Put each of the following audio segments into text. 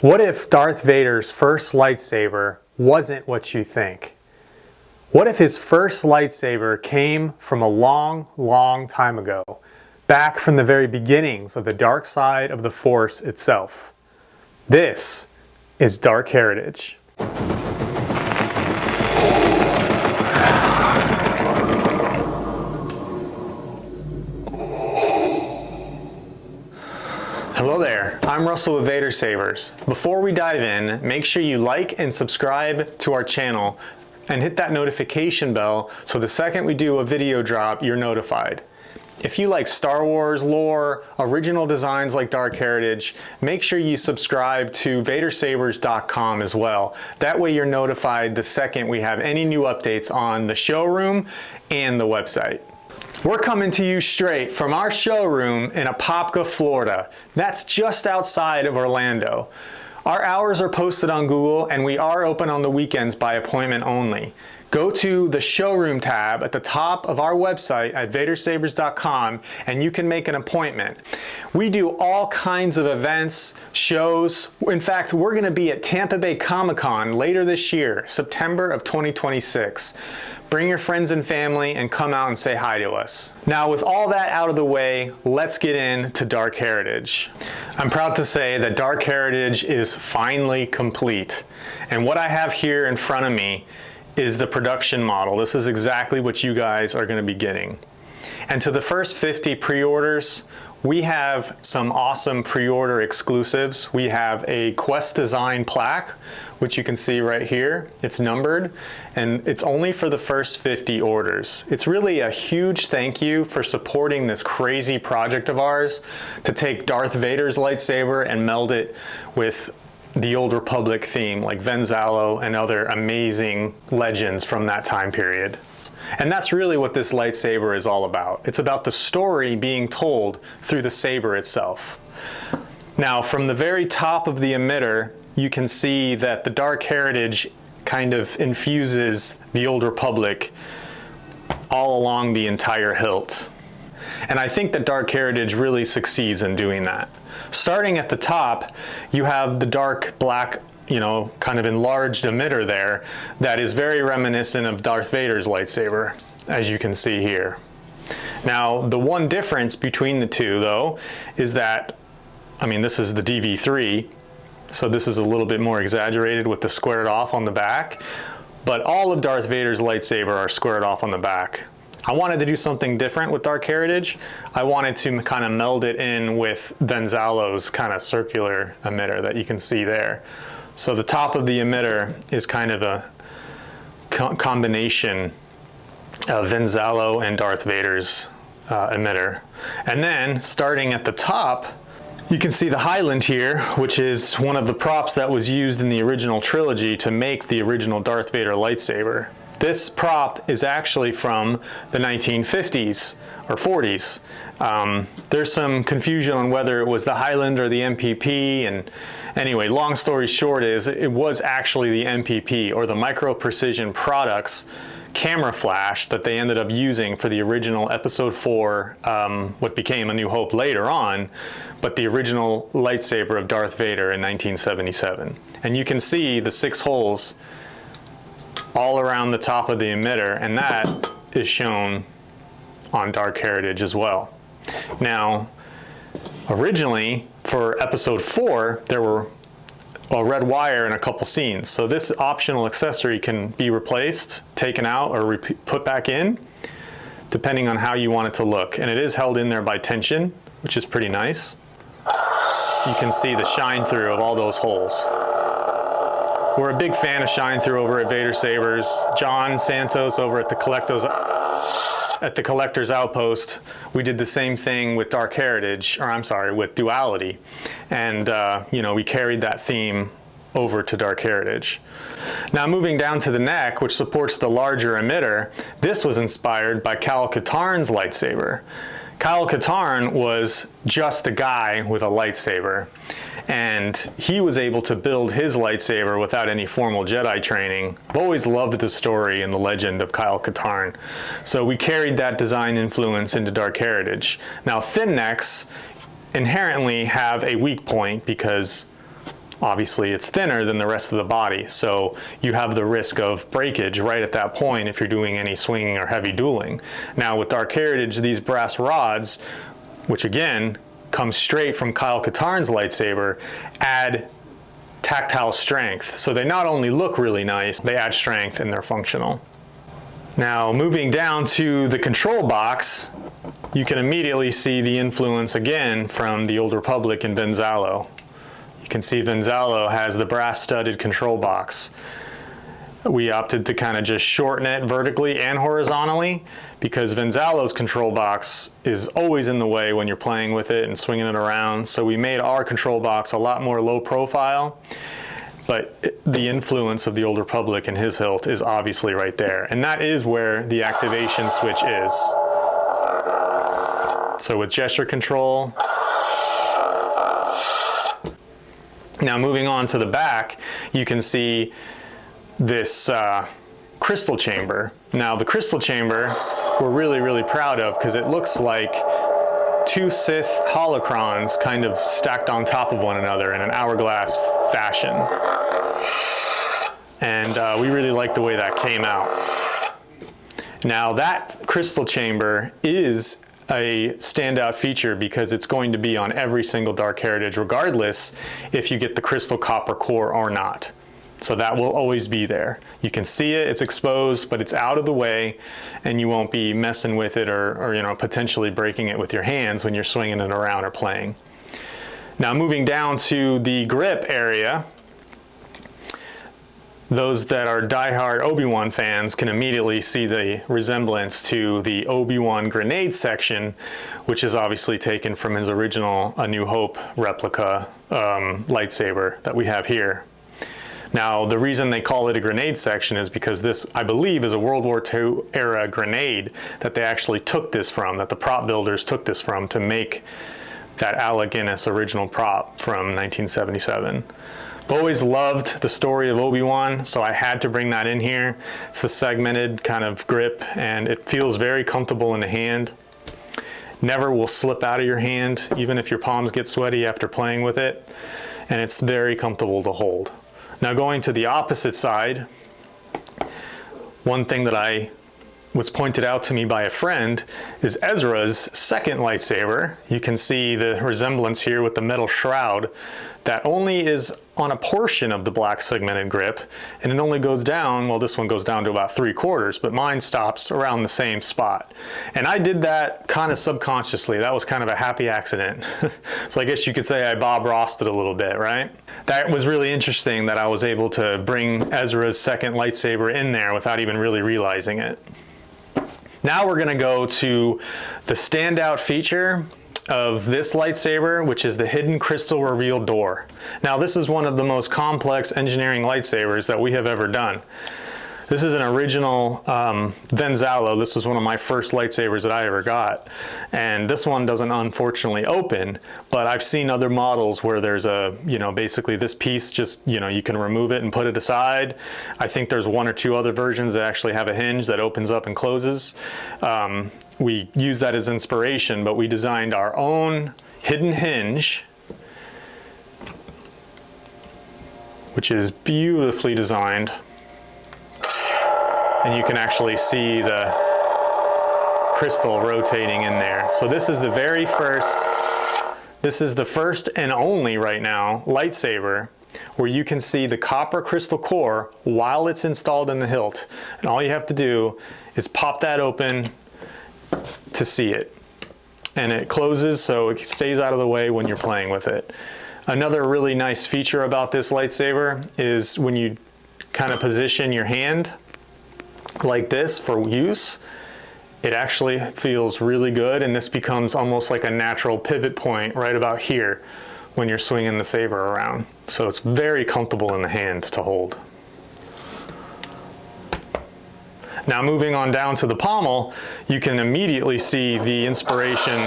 What if Darth Vader's first lightsaber wasn't what you think? What if his first lightsaber came from a long, long time ago, back from the very beginnings of the dark side of the Force itself? This is Dark Heritage. Hello there, I'm Russell with Vader Sabers. Before we dive in, make sure you like and subscribe to our channel and hit that notification bell so the second we do a video drop, you're notified. If you like Star Wars lore, original designs like Dark Heritage, make sure you subscribe to vadersabers.com as well. That way you're notified the second we have any new updates on the showroom and the website. We're coming to you straight from our showroom in Apopka, Florida. That's just outside of Orlando. Our hours are posted on Google and we are open on the weekends by appointment only. Go to the showroom tab at the top of our website at vadersabers.com and you can make an appointment. We do all kinds of events, shows. In fact, we're going to be at Tampa Bay Comic-Con later this year, September of 2026. Bring your friends and family and come out and say hi to us. Now, with all that out of the way, let's get into Dark Heritage. I'm proud to say that Dark Heritage is finally complete. And what I have here in front of me is the production model. This is exactly what you guys are going to be getting. And to the first 50 pre-orders, we have some awesome pre-order exclusives. We have a Quest Design plaque, which you can see right here. It's numbered, and it's only for the first 50 orders. It's really a huge thank you for supporting this crazy project of ours to take Darth Vader's lightsaber and meld it with the Old Republic theme, like Venzalo and other amazing legends from that time period. And that's really what this lightsaber is all about. It's about the story being told through the saber itself. Now, from the very top of the emitter, you can see that the Dark Heritage kind of infuses the Old Republic all along the entire hilt. And I think that Dark Heritage really succeeds in doing that. Starting at the top, you have the dark black, kind of enlarged emitter there that is very reminiscent of Darth Vader's lightsaber, as you can see here. Now, the one difference between the two, though, is that, this is the DV3, so this is a little bit more exaggerated with the squared off on the back, but all of Darth Vader's lightsaber are squared off on the back. I wanted to do something different with Dark Heritage. I wanted to kind of meld it in with Venzalo's kind of circular emitter that you can see there. So the top of the emitter is kind of a combination of Venzalo and Darth Vader's emitter. And then starting at the top, you can see the Highland here, which is one of the props that was used in the original trilogy to make the original Darth Vader lightsaber. This prop is actually from the 1950s or 40s. There's some confusion on whether it was the Highland or the MPP, and anyway, long story short is it was actually the MPP, or the Micro Precision Products camera flash that they ended up using for the original Episode 4, what became A New Hope later on, but the original lightsaber of Darth Vader in 1977. And you can see the 6 holes all around the top of the emitter, and that is shown on Dark Heritage as well. Now, originally for Episode 4, there were a red wire in a couple scenes, so this optional accessory can be replaced, taken out, or put back in, depending on how you want it to look. And it is held in there by tension, which is pretty nice. You can see the shine through of all those holes. We're a big fan of shine through over at Vader Sabers. John Santos over at the Collector's Outpost, we did the same thing with Dark Heritage, with Duality. And, we carried that theme over to Dark Heritage. Now, moving down to the neck, which supports the larger emitter, this was inspired by Kal Katarn's lightsaber. Kal Katarn was just a guy with a lightsaber, and he was able to build his lightsaber without any formal Jedi training. I've always loved the story and the legend of Kal Katarn, so we carried that design influence into Dark Heritage. Now, thin necks inherently have a weak point because obviously it's thinner than the rest of the body, so you have the risk of breakage right at that point if you're doing any swinging or heavy dueling. Now with Dark Heritage, these brass rods, which again come straight from Kyle Katarn's lightsaber, add tactile strength. So they not only look really nice, they add strength and they're functional. Now moving down to the control box, you can immediately see the influence again from the Old Republic and Venzalo. You can see Venzalo has the brass studded control box. We opted to kind of just shorten it vertically and horizontally because Venzalo's control box is always in the way when you're playing with it and swinging it around. So we made our control box a lot more low profile, but the influence of the Old Republic and his hilt is obviously right there. And that is where the activation switch is. So with gesture control. Now moving on to the back, you can see this crystal chamber. Now the crystal chamber we're really proud of because it looks like two Sith holocrons kind of stacked on top of one another in an hourglass fashion. And we really like the way that came out. Now that crystal chamber is a standout feature because it's going to be on every single Dark Heritage regardless if you get the crystal copper core or not. So that will always be there. You can see it, it's exposed, but it's out of the way and you won't be messing with it or you know, potentially breaking it with your hands when you're swinging it around or playing. Now moving down to the grip area, those that are diehard Obi-Wan fans can immediately see the resemblance to the Obi-Wan grenade section, which is obviously taken from his original A New Hope replica lightsaber that we have here. Now, the reason they call it a grenade section is because this, I believe, is a World War II era grenade that they actually took this from, that the prop builders took this from to make that Alec Guinness original prop from 1977. I've always loved the story of Obi-Wan, so I had to bring that in here. It's a segmented kind of grip, and it feels very comfortable in the hand. Never will slip out of your hand, even if your palms get sweaty after playing with it, and it's very comfortable to hold. Now going to the opposite side, one thing that was pointed out to me by a friend is Ezra's second lightsaber. You can see the resemblance here with the metal shroud that only is on a portion of the black segmented grip, and it only goes down, well, this one goes down to about 3/4, but mine stops around the same spot. And I did that kind of subconsciously. That was kind of a happy accident. So I guess you could say I Bob Rossed it a little bit, right? That was really interesting that I was able to bring Ezra's second lightsaber in there without even really realizing it. Now we're gonna go to the standout feature of this lightsaber, which is the hidden crystal reveal door. Now this is one of the most complex engineering lightsabers that we have ever done. This is an original Venzalo. This was one of my first lightsabers that I ever got. And this one doesn't unfortunately open, but I've seen other models where there's a, you know, basically this piece just, you know, you can remove it and put it aside. I think there's one or two other versions that actually have a hinge that opens up and closes. We use that as inspiration, but we designed our own hidden hinge, which is beautifully designed. And you can actually see the crystal rotating in there. So this is the very first, this is the first and only right now lightsaber where you can see the copper crystal core while it's installed in the hilt. And all you have to do is pop that open to see it. And it closes so it stays out of the way when you're playing with it. Another really nice feature about this lightsaber is when you kind of position your hand like this for use, it actually feels really good, and this becomes almost like a natural pivot point right about here when you're swinging the saber around. So it's very comfortable in the hand to hold. Now moving on down to the pommel, you can immediately see the inspiration.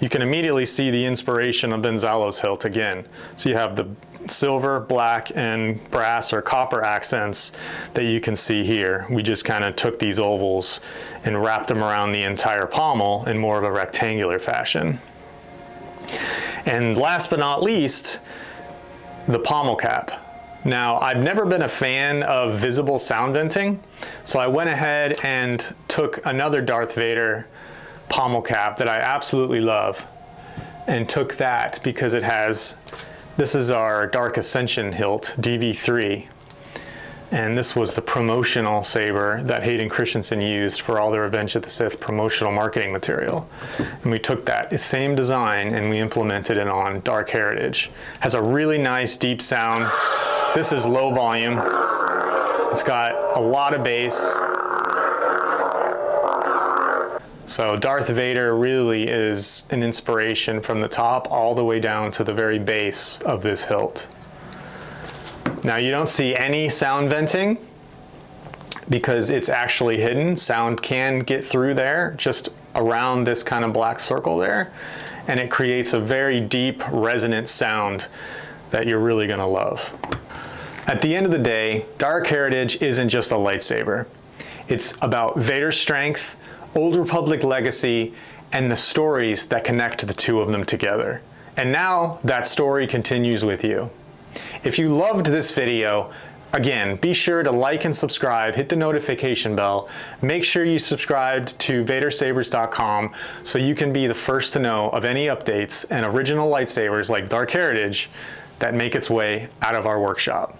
You can immediately see the inspiration of Venzalo's hilt again. So you have the silver, black, and brass or copper accents that you can see here. We just kind of took these ovals and wrapped them around the entire pommel in more of a rectangular fashion. And last but not least, the pommel cap. Now, I've never been a fan of visible sound venting, so I went ahead and took another Darth Vader pommel cap that I absolutely love and took that because it has, this is our Dark Ascension hilt, DV3. And this was the promotional saber that Hayden Christensen used for all their Revenge of the Sith promotional marketing material. And we took that same design and we implemented it on Dark Heritage. Has a really nice deep sound. This is low volume. It's got a lot of bass. So Darth Vader really is an inspiration from the top all the way down to the very base of this hilt. Now you don't see any sound venting because it's actually hidden. Sound can get through there, just around this kind of black circle there, and it creates a very deep resonant sound that you're really gonna love. At the end of the day, Dark Heritage isn't just a lightsaber. It's about Vader's strength, Old Republic legacy, and the stories that connect the two of them together. And now that story continues with you. If you loved this video, again, be sure to like and subscribe, hit the notification bell. Make sure you subscribed to VaderSabers.com so you can be the first to know of any updates and original lightsabers like Dark Heritage that make its way out of our workshop.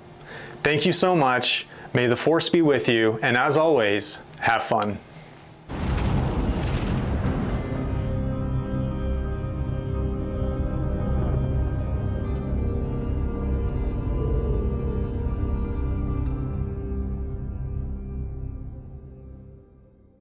Thank you so much. May the Force be with you, and as always, have fun.